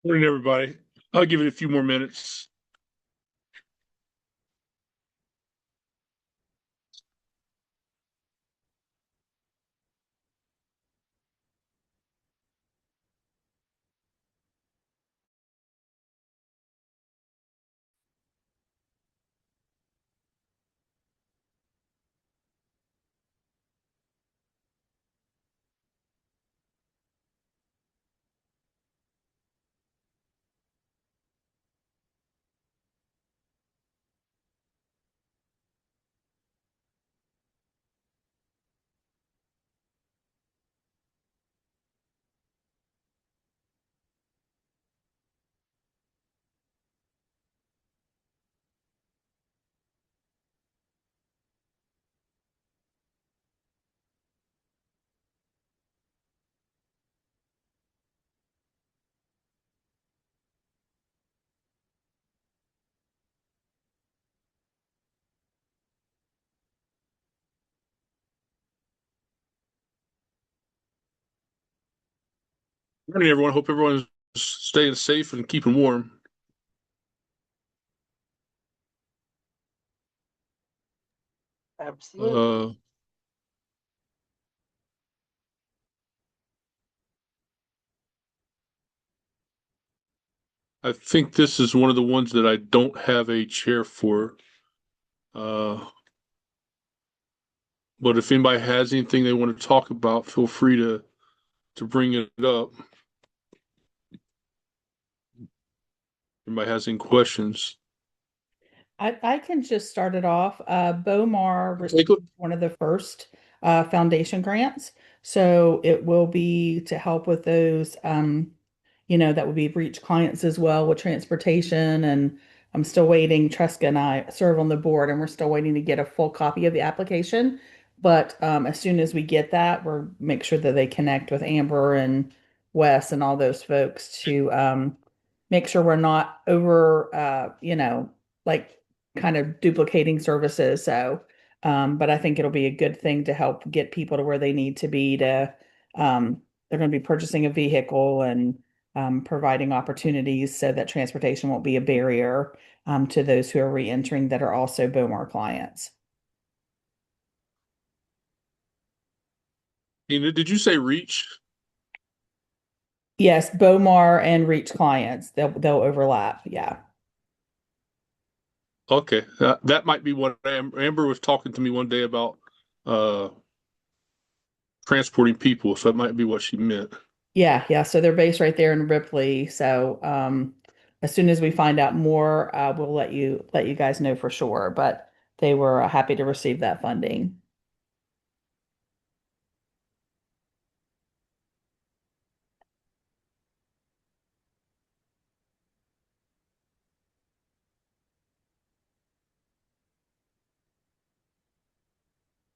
Morning, everybody. I'll give it a few more minutes. Morning, everyone. Hope everyone's staying safe and keeping warm. Absolutely. Uh, I think this is one of the ones that I don't have a chair for. Uh, but if anybody has anything they want to talk about, feel free to bring it up. Anybody has any questions? I can just start it off. Bomar Take received it. one of the first foundation grants. So it will be to help with those, that would be breach clients as well with transportation. And I'm still waiting. Tresca and I serve on the board, and we're still waiting to get a full copy of the application. But as soon as we get that, we'll make sure that they connect with Amber and Wes and all those folks to make sure we're not over, like kind of duplicating services. So, but I think it'll be a good thing to help get people to where they need to be they're going to be purchasing a vehicle and providing opportunities so that transportation won't be a barrier to those who are reentering that are also BOMAR clients. Did you say reach? Yes, BOMAR and Reach clients, they'll overlap. Yeah. Okay, that might be what Amber was talking to me one day about uh, transporting people, so that might be what she meant. Yeah, yeah. So they're based right there in Ripley. So as soon as we find out more, we'll let you guys know for sure. But they were happy to receive that funding.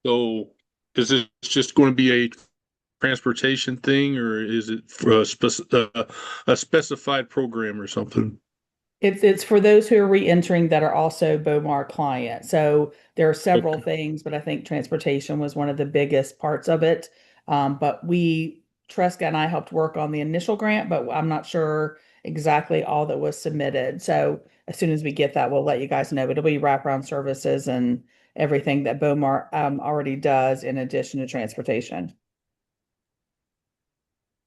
So, is this just going to be a transportation thing, or is it for a specified program or something? It's for those who are re-entering that are also BOMAR clients. So there are several Okay. things, but I think transportation was one of the biggest parts of it. But Tresca and I helped work on the initial grant, but I'm not sure exactly all that was submitted. So as soon as we get that, we'll let you guys know. It'll be wraparound services and everything that BOMAR already does in addition to transportation.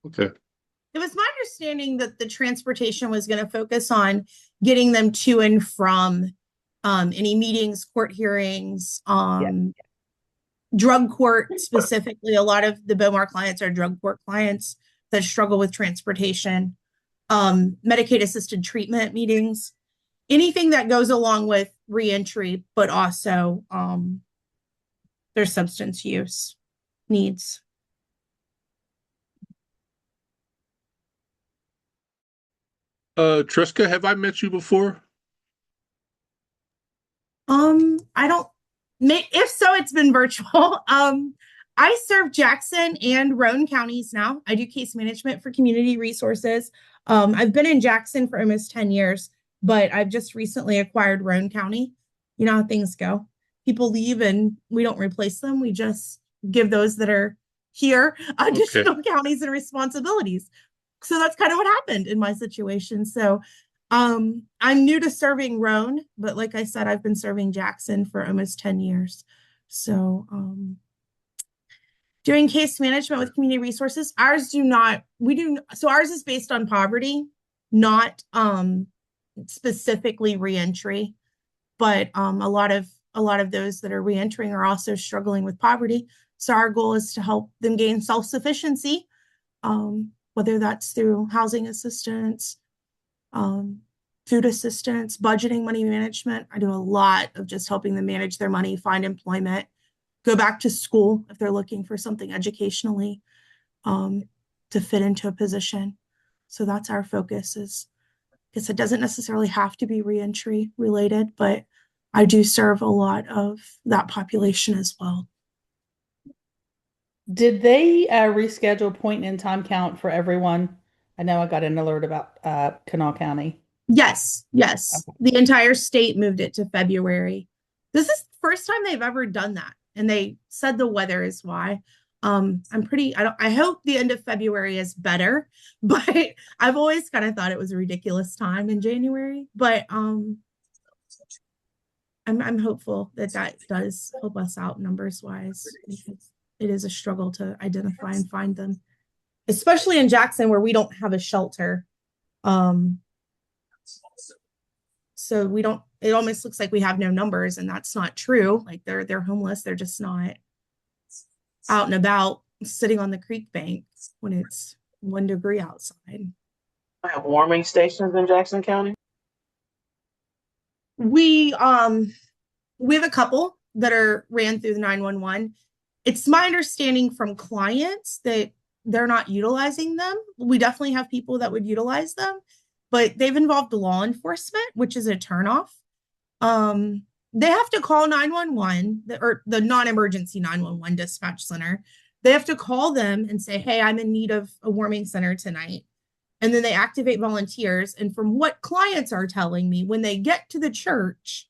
Okay. It was my understanding that the transportation was going to focus on getting them to and from any meetings, court hearings, Yeah. drug court specifically. A lot of the BOMAR clients are drug court clients that struggle with transportation, Medicaid assisted treatment meetings, anything that goes along with reentry, but also their substance use needs. Triska, have I met you before? I don't. If so, it's been virtual. I serve Jackson and Roane counties now. I do case management for community resources. I've been in Jackson for almost 10 years, but I've just recently acquired Roane County. You know how things go. People leave and we don't replace them. We just give those that are here Okay. additional counties and responsibilities. so that's kind of what happened in my situation. So I'm new to serving Roane, but like I said, I've been serving Jackson for almost 10 years. So doing case management with community resources, ours do not, we do, so ours is based on poverty, not specifically reentry, but a lot of those that are reentering are also struggling with poverty. So our goal is to help them gain self-sufficiency, whether that's through housing assistance, food assistance, budgeting, money management. I do a lot of just helping them manage their money, find employment, go back to school if they're looking for something educationally, to fit into a position. So that's our focus, is because it doesn't necessarily have to be reentry related, but I do serve a lot of that population as well. Did they reschedule point in time count for everyone? I know I got an alert about Kanawha County. Yes, yes. Okay. The entire state moved it to February. This is the first time they've ever done that. And they said the weather is why. I hope the end of February is better, but I've always kind of thought it was a ridiculous time in January. But I'm hopeful that that does help us out numbers wise, because it is a struggle to identify and find them, especially in Jackson where we don't have a shelter. So we don't, it almost looks like we have no numbers, and that's not true. Like they're homeless. They're just not out and about sitting on the creek bank when it's 1 degree outside. I have warming stations in Jackson County. We have a couple that are ran through the 911. It's my understanding from clients that they're not utilizing them. We definitely have people that would utilize them, but they've involved law enforcement, which is a turnoff. They have to call 911 or the non-emergency 911 dispatch center. They have to call them and say, hey, I'm in need of a warming center tonight. And then they activate volunteers. And from what clients are telling me, when they get to the church,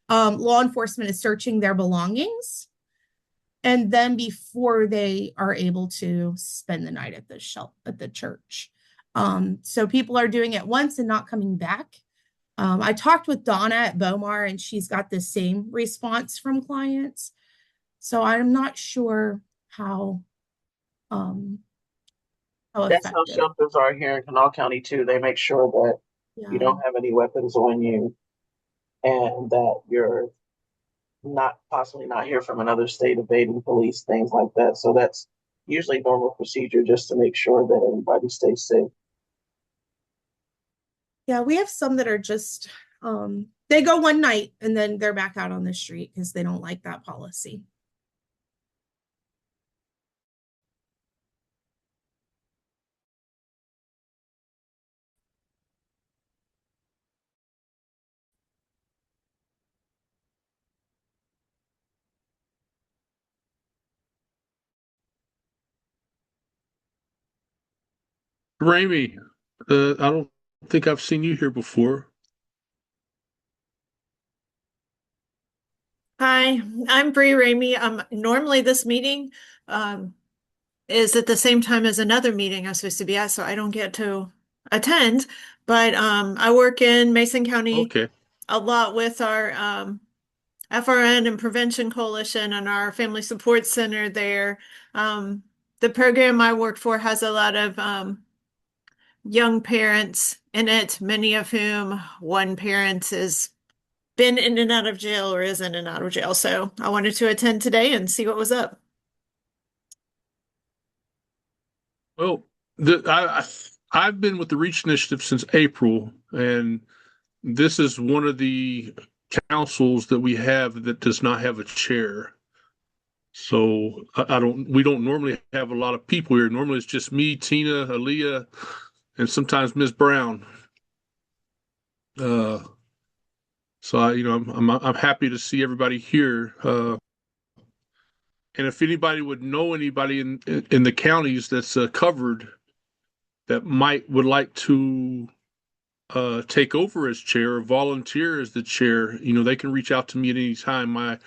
law enforcement is searching their belongings. And then before they are able to spend the night at the church. So people are doing it once and not coming back. I talked with Donna at Bomar, and she's got the same response from clients. So I'm not sure how That's how effective. shelters are here in Kanawha County too. They make sure that you don't have any weapons on you and that you're not possibly not here from another state, evading police, things like that. So that's usually normal procedure just to make sure that everybody stays safe. Yeah, we have some that are just they go one night and then they're back out on the street because they don't like that policy. Ramey, I don't think I've seen you here before. Hi, I'm Bree Ramey. Normally this meeting is at the same time as another meeting I'm supposed to be at, so I don't get to attend. But I work in Mason County Okay. a lot with our FRN and Prevention Coalition and our Family Support Center there. The program I work for has a lot of young parents in it, many of whom one parent has been in and out of jail or is in and out of jail. So I wanted to attend today and see what was up. Well, I've been with the Reach Initiative since April, and this is one of the councils that we have that does not have a chair. So we don't normally have a lot of people here. Normally it's just me, Tina, Aaliyah, and sometimes Ms. Brown. So I'm happy to see everybody here. And if anybody would know anybody in the counties that's covered that would like to take over as chair or volunteer as the chair, they can reach out to me at any time. My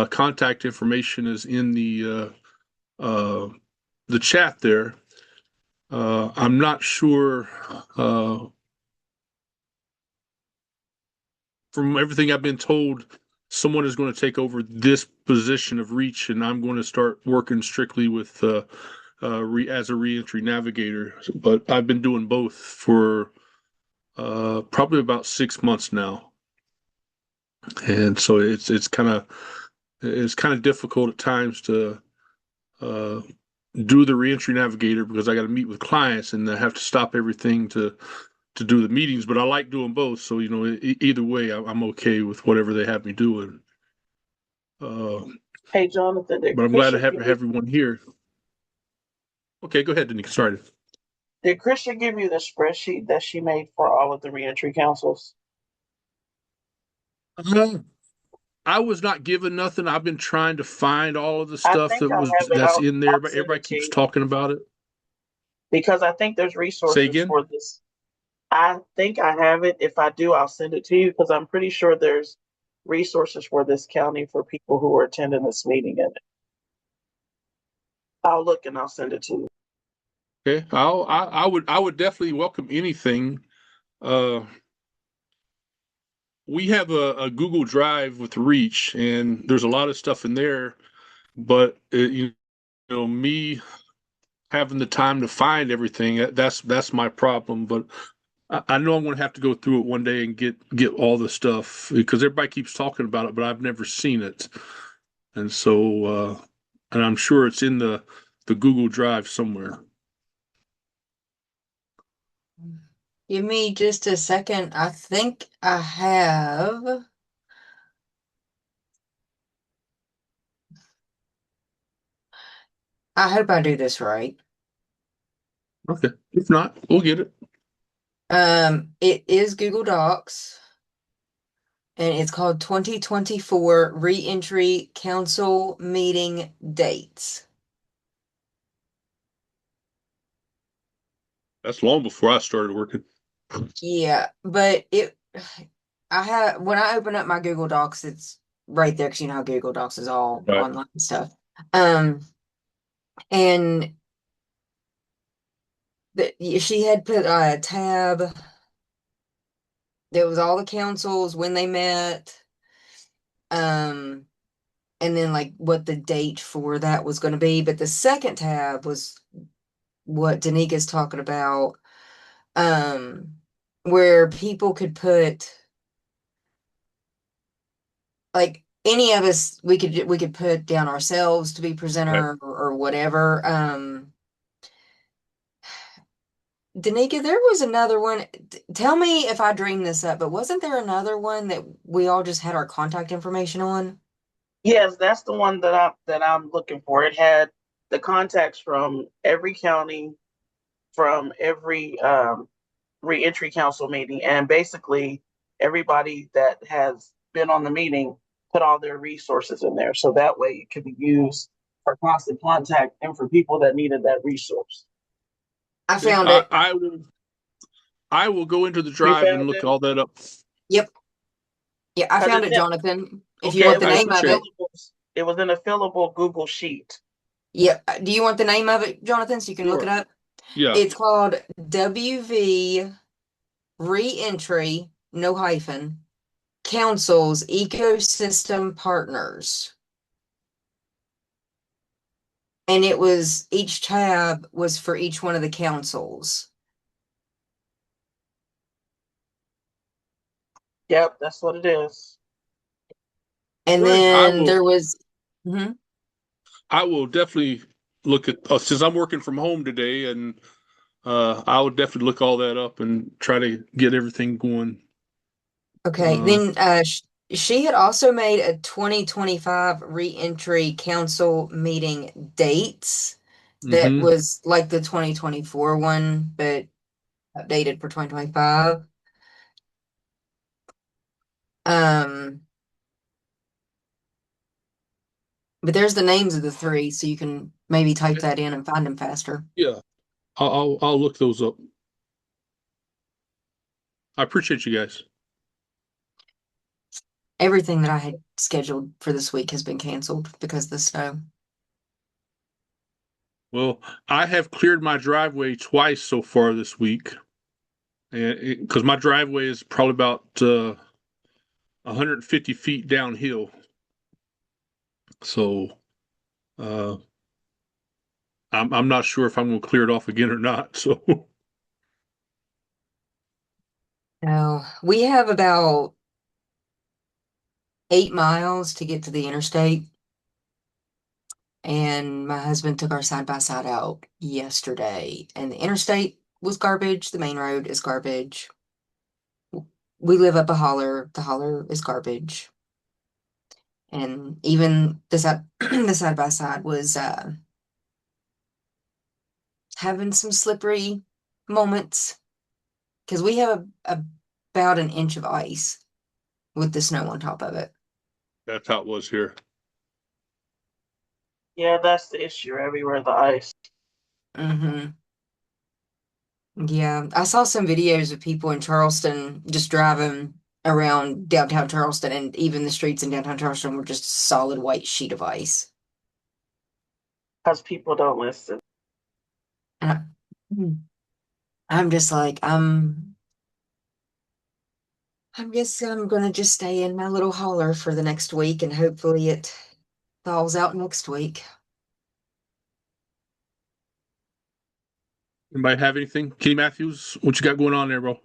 contact information is in the chat there. I'm not sure. From everything I've been told, someone is going to take over this position of reach, and I'm going to start working strictly with as a reentry navigator. But I've been doing both for probably about 6 months now, and so it's kind of difficult at times to uh, do the reentry navigator because I got to meet with clients and I have to stop everything to do the meetings. But I like doing both, so either way, I'm okay with whatever they have me doing. Hey, Jonathan, did But I'm glad to Christian have give you, everyone here. Okay, go ahead, Danica. Sorry. did Christian give you the spreadsheet that she made for all of the reentry councils? Uh, I was not given nothing. I've been trying to find all of the I stuff think I have it. that's in there, I'll but send everybody it to keeps you talking about it. because I think there's Say resources again? for this. I think I have it. If I do, I'll send it to you because I'm pretty sure there's resources for this county for people who are attending this meeting in it. I'll look and I'll send it to you. Okay. I would definitely welcome anything. Uh, we have a Google Drive with Reach, and there's a lot of stuff in there, but me having the time to find everything, that's my problem. But I know I'm going to have to go through it one day and get all the stuff because everybody keeps talking about it, but I've never seen it. And so, and I'm sure it's in the Google Drive somewhere. Give me just a second. I think I have. I hope I do this right. Okay. If not, we'll get it. It is Google Docs, and it's called 2024 Reentry Council Meeting Dates. That's long before I started working. Yeah, but when I open up my Google Docs, it's right there because you know how Google Docs is all Right. online stuff. And she had put a tab. There was all the councils when they met. And then like what the date for that was going to be. But the second tab was what Danika's talking about, where people could put like any of us, we could put down ourselves to be Right. presenter or whatever. Danica, there was another one. Tell me if I dreamed this up, but wasn't there another one that we all just had our contact information on? Yes, that's the one that I'm looking for. It had the contacts from every county, from every reentry council meeting, and basically everybody that has been on the meeting put all their resources in there. So that way it could be used for constant contact and for people that needed that resource. I Okay. found it. I will go into the You drive and found look it? all that up. Yep. Yeah, I 'Cause found it, Jonathan. If you Okay, want the I name of appreciate it. it was in a fillable Google sheet. Yep. Do you want the name of it, Jonathan, so you can look it Sure. up? Yeah. It's called WV Reentry, no hyphen, Council's Ecosystem Partners. And it was each tab was for each one of the councils. Yep, that's what it is. And All right. then there was mhm. I will definitely look at since I'm working from home today, and I would definitely look all that up and try to get everything going. Okay. Then she had also made a 2025 reentry council meeting dates that Mm-hmm. was like the 2024 one, but updated for 2025. Um, but there's the names of the three, so you can maybe type that in and find them faster. Yeah. I'll look those up. I appreciate you guys. Everything that I had scheduled for this week has been canceled because of the snow. Well, I have cleared my driveway twice so far this week, and because my driveway is probably about 150 feet downhill, so uh, I'm not sure if I'm going to clear it off again or not. So No, we have about 8 miles to get to the interstate. And my husband took our side by side out yesterday, and the interstate was garbage. The main road is garbage. We live up a holler. The holler is garbage. And even the side the side by side was having some slippery moments because we have about an inch of ice with the snow on top of it. that's how it was here. Yeah, that's the issue everywhere, the ice. Mm-hmm. Yeah, I saw some videos of people in Charleston just driving around downtown Charleston, and even the streets in downtown Charleston were just a solid white sheet of ice. Because people don't listen. And I'm just like, I'm gonna just stay in my little holler for the next week, and hopefully it thaws out next week. Anybody have anything? Kenny Matthews, what you got going on there, bro?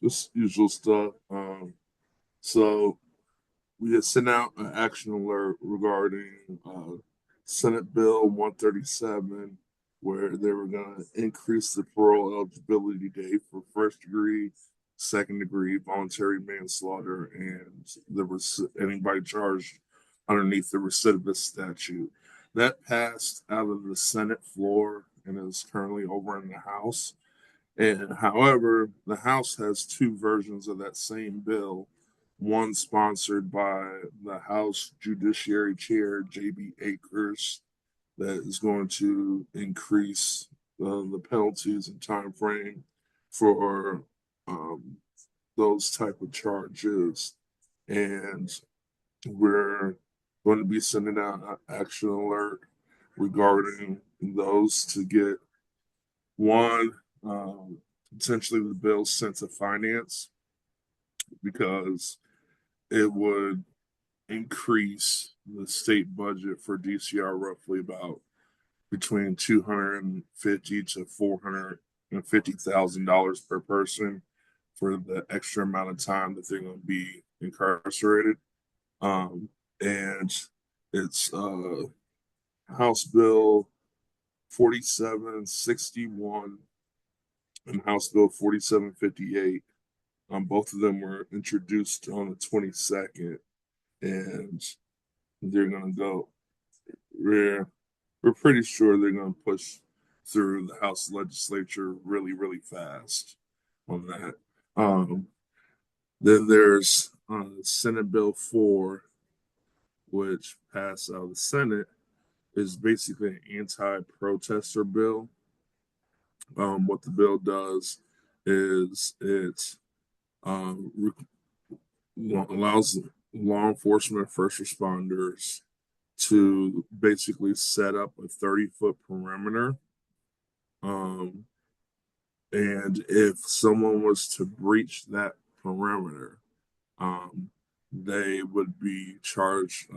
Just usual stuff. So we had sent out an action alert regarding Senate Bill 137, where they were going to increase the parole eligibility date for first degree, second degree voluntary manslaughter, and anybody charged underneath the recidivist statute. That passed out of the Senate floor and is currently over in the House. And however, the House has two versions of that same bill, one sponsored by the House Judiciary Chair, J.B. Akers, that is going to increase the penalties and time frame for um, those type of charges. And we're going to be sending out an action alert regarding those to get one, potentially the bill sent to finance because it would increase the state budget for DCR roughly about between $250 to $450,000 per person for the extra amount of time that they're going to be incarcerated. And it's House Bill 4761 and House Bill 4758. Both of them were introduced on the 22nd, and they're going to go. We're pretty sure they're going to push through the House legislature really, really fast on that. Then there's Senate Bill 4, which passed out of the Senate, is basically an anti-protester bill. What the bill does is it allows law enforcement first responders to basically set up a 30-foot perimeter. And if someone was to breach that perimeter, they would be charged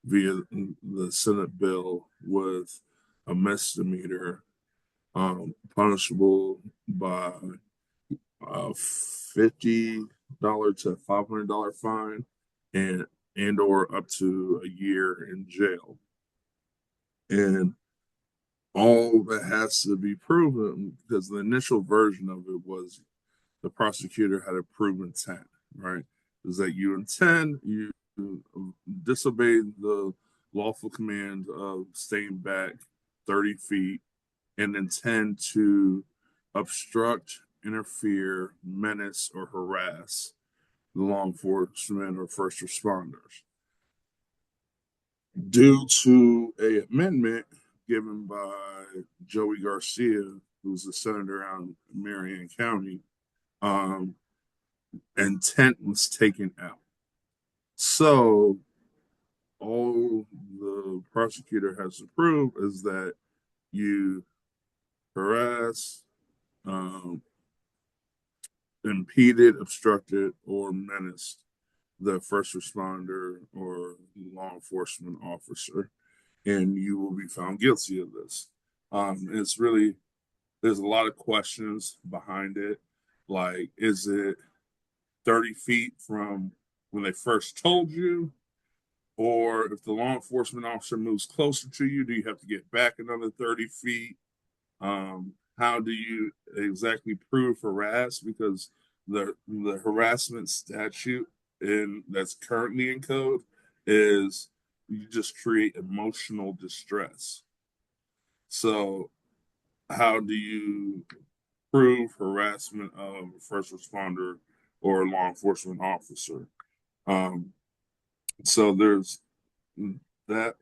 via the Senate bill with a misdemeanor, punishable by a $50 to $500 fine and or up to a year in jail. And all that has to be proven, because the initial version of it was the prosecutor had a proven intent, right? Is that you intend, you disobeyed the lawful command of staying back 30 feet and intend to obstruct, interfere, menace, or harass the law enforcement or first responders. Due to an amendment given by Joey Garcia, who's a senator out in Marion County, intent was taken out. So all the prosecutor has to prove is that you harass, um, impeded, obstructed, or menaced the first responder or law enforcement officer, and you will be found guilty of this. It's really, there's a lot of questions behind it. Like, is it 30 feet from when they first told you? Or if the law enforcement officer moves closer to you, do you have to get back another 30 feet? How do you exactly prove harass? Because the harassment statute that's currently in code is you just create emotional distress. So how do you prove harassment of a first responder or a law enforcement officer? Um, so there's that.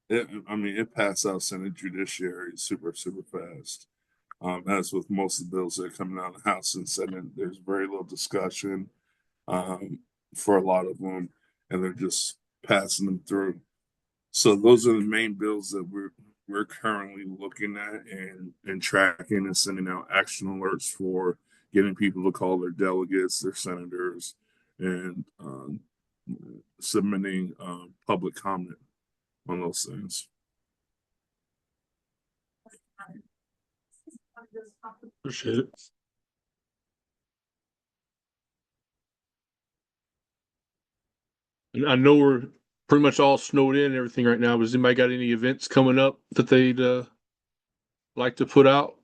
It passed out Senate Judiciary super fast. As with most of the bills that are coming out of the House and Senate, there's very little discussion um, for a lot of them, and they're just passing them through. So those are the main bills that we're currently looking at and tracking and sending out action alerts for, getting people to call their delegates, their senators, and submitting public comment on those things. Appreciate it. And I know we're pretty much all snowed in and everything right now. But has anybody got any events coming up that they'd like to put out?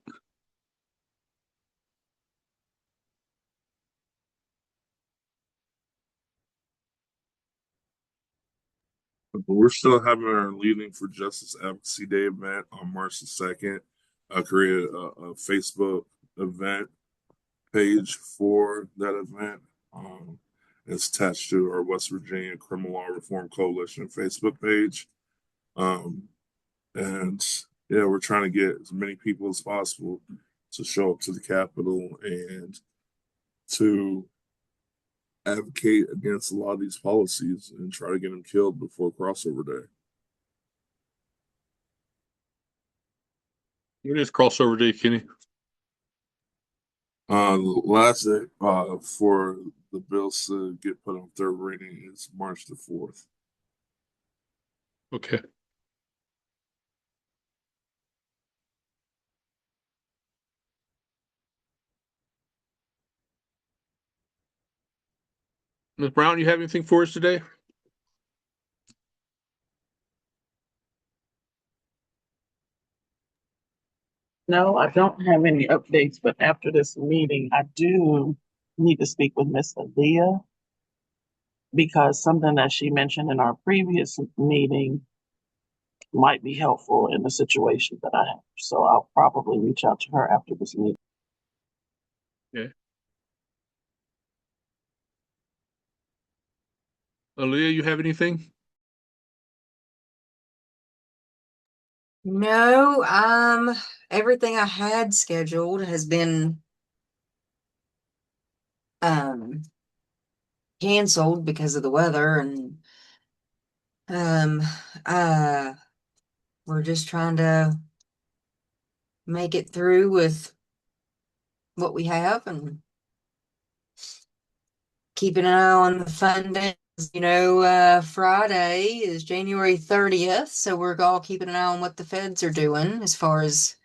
But we're still having our Leading for Justice Advocacy Day event on March the 2nd. I created a Facebook event page for that event. It's attached to our West Virginia Criminal Law Reform Coalition Facebook page. And yeah, we're trying to get as many people as possible to show up to the Capitol and to advocate against a lot of these policies and try to get them killed before crossover day. It is crossover day, Kenny. Last day for the bills to get put on third reading is March the 4th. Okay. Ms. Brown, you have anything for us today? No, I don't have any updates, but after this meeting, I do need to speak with Miss Aaliyah because something that she mentioned in our previous meeting might be helpful in the situation that I have. So I'll probably reach out to her after this meeting. Yeah. Aaliyah, you have anything? No, everything I had scheduled has been um canceled because of the weather, and um uh we're just trying to make it through with what we have and keeping an eye on the funding. Friday is January 30th, so we're all keeping an eye on what the feds are doing as far as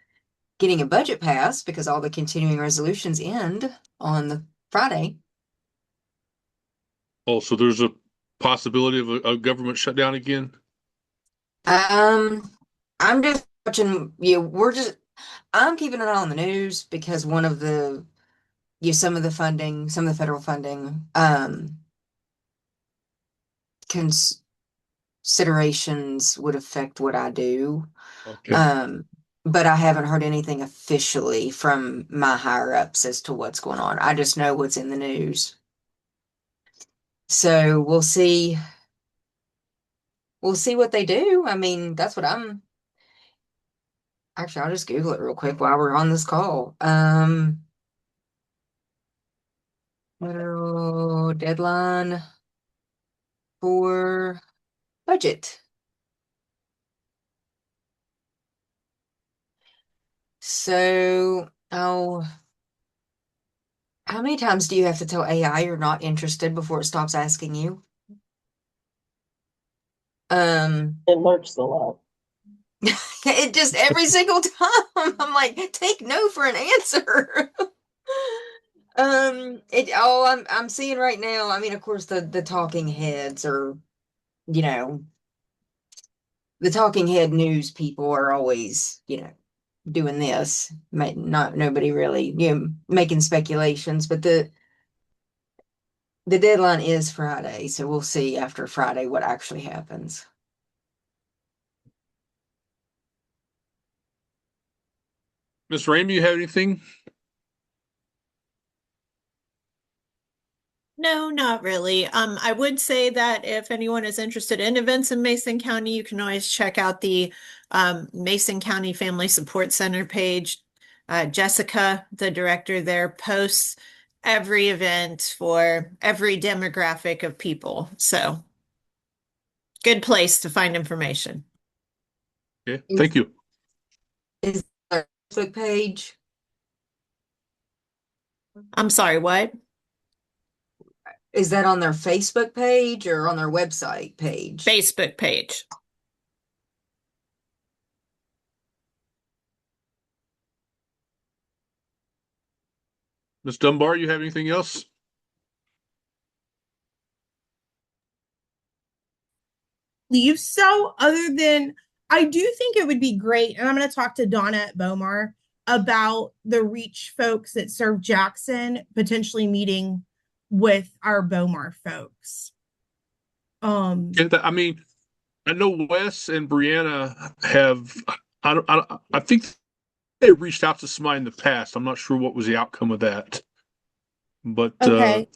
getting a budget passed because all the continuing resolutions end on the Friday. Oh, so there's a possibility of a government shutdown again? I'm just watching, I'm keeping an eye on the news because some of the funding, some of the federal funding, considerations would affect what I do. Okay. But I haven't heard anything officially from my higher ups as to what's going on. I just know what's in the news. So we'll see. We'll see what they do. I mean, that's what I'm actually, I'll just Google it real quick while we're on this call. Federal deadline for budget. So, oh, how many times do you have to tell AI you're not interested before it stops asking you? It lurks a lot. It just every single time I'm like, take no for an answer. I'm seeing right now, I mean, of course the talking heads are, you know, the talking head news people are always, doing this. Not nobody really, making speculations, but the deadline is Friday, so we'll see after Friday what actually happens. Miss Rainey, you have anything? No, not really. I would say that if anyone is interested in events in Mason County, you can always check out the Mason County Family Support Center page. Jessica, the director there, posts every event for every demographic of people. So, good place to find information. Okay, Is, thank you. is our Facebook page? I'm sorry, what? Is that on their Facebook page or on their website page? Facebook page. Ms. Dunbar, you have anything else? Leave so other than I do think it would be great, and I'm going to talk to Donna at Bomar about the Reach folks that serve Jackson potentially meeting with our Bomar folks. I mean, I know Wes and Brianna have. I think they reached out to somebody in the past. I'm not sure what was the outcome of that, but Okay.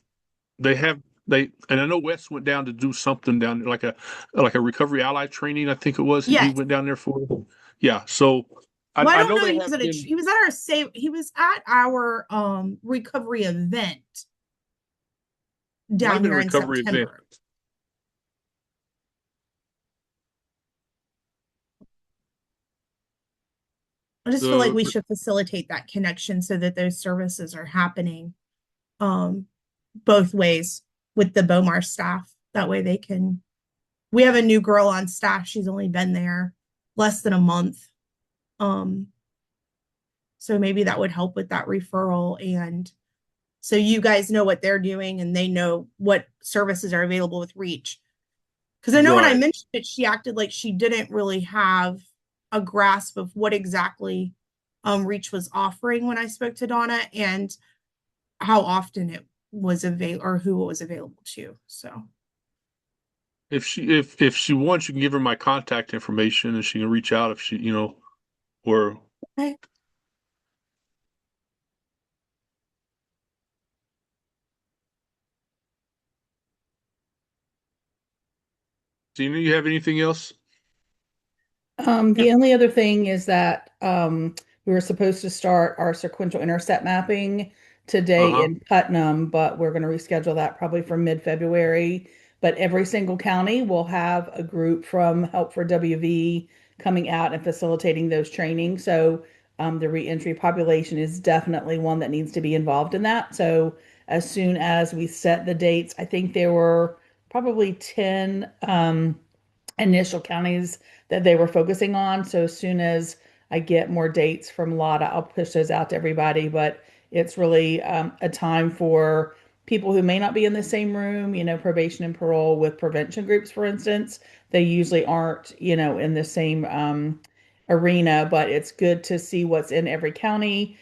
and I know Wes went down to do something down there, like a recovery ally training. I think it was that he Yes. went down there for. Yeah, so Well, I I don't know know. they He was have at been. he was at our he was at our recovery event Might have down been a here in recovery event. September. I just feel like we The should facilitate that connection so that those services are happening um both ways with the Bomar staff. That way they can we have a new girl on staff. She's only been there less than a month. Um so maybe that would help with that referral, and so you guys know what they're doing and they know what services are available with Reach. Because I know when I right. mentioned it, she acted like she didn't really have a grasp of what exactly Reach was offering when I spoke to Donna and how often it was available or who it was available to. So If she wants, you can give her my contact information and she can reach out if she or okay. Tina, you have anything else? The only other thing is that we were supposed to start our sequential intercept mapping today Uh-huh. in Putnam, but we're going to reschedule that probably for mid-February. But every single county will have a group from Help for WV coming out and facilitating those trainings. So the reentry population is definitely one that needs to be involved in that. So as soon as we set the dates, I think there were probably 10 initial counties that they were focusing on. So as soon as I get more dates from Lotta, I'll push those out to everybody. But it's really a time for people who may not be in the same room, probation and parole with prevention groups, for instance. They usually aren't, in the same arena, but it's good to see what's in every county.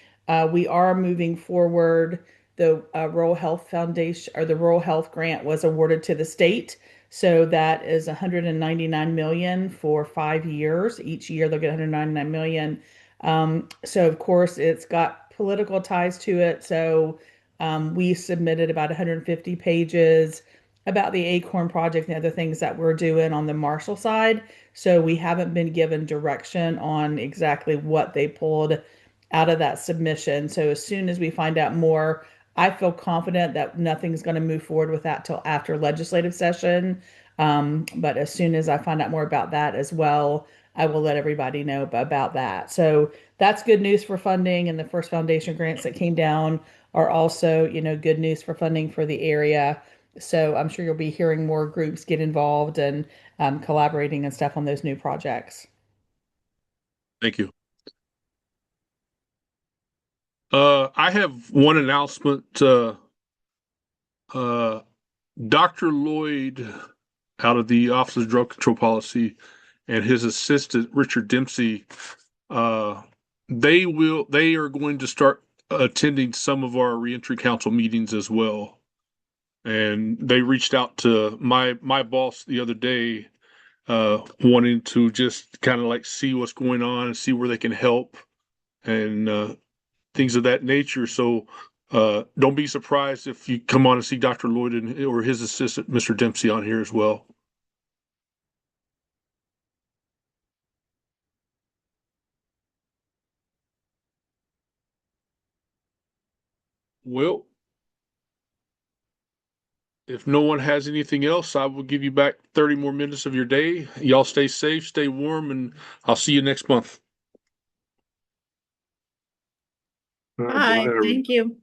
We are moving forward. The Rural Health Foundation or the Rural Health Grant was awarded to the state. So that is 199 million for 5 years. Each year they'll get 199 million. So of course it's got political ties to it. So we submitted about 150 pages about the Acorn Project and other things that we're doing on the Marshall side. So we haven't been given direction on exactly what they pulled out of that submission. So as soon as we find out more, I feel confident that nothing's going to move forward with that till after legislative session. But as soon as I find out more about that as well, I will let everybody know about that. So that's good news for funding, and the first foundation grants that came down are also, good news for funding for the area. So I'm sure you'll be hearing more groups get involved and collaborating and stuff on those new projects. Thank you. I have one announcement. Dr. Lloyd, out of the Office of Drug Control Policy, and his assistant Richard Dempsey, they are going to start attending some of our reentry council meetings as well. And they reached out to my boss the other day, wanting to just kind of like see what's going on and see where they can help and things of that nature. So don't be surprised if you come on and see Dr. Lloyd or his assistant, Mr. Dempsey, on here as well. Well, if no one has anything else, I will give you back 30 more minutes of your day. Y'all stay safe, stay warm, and I'll see you next month. Go Bye. ahead, Thank you.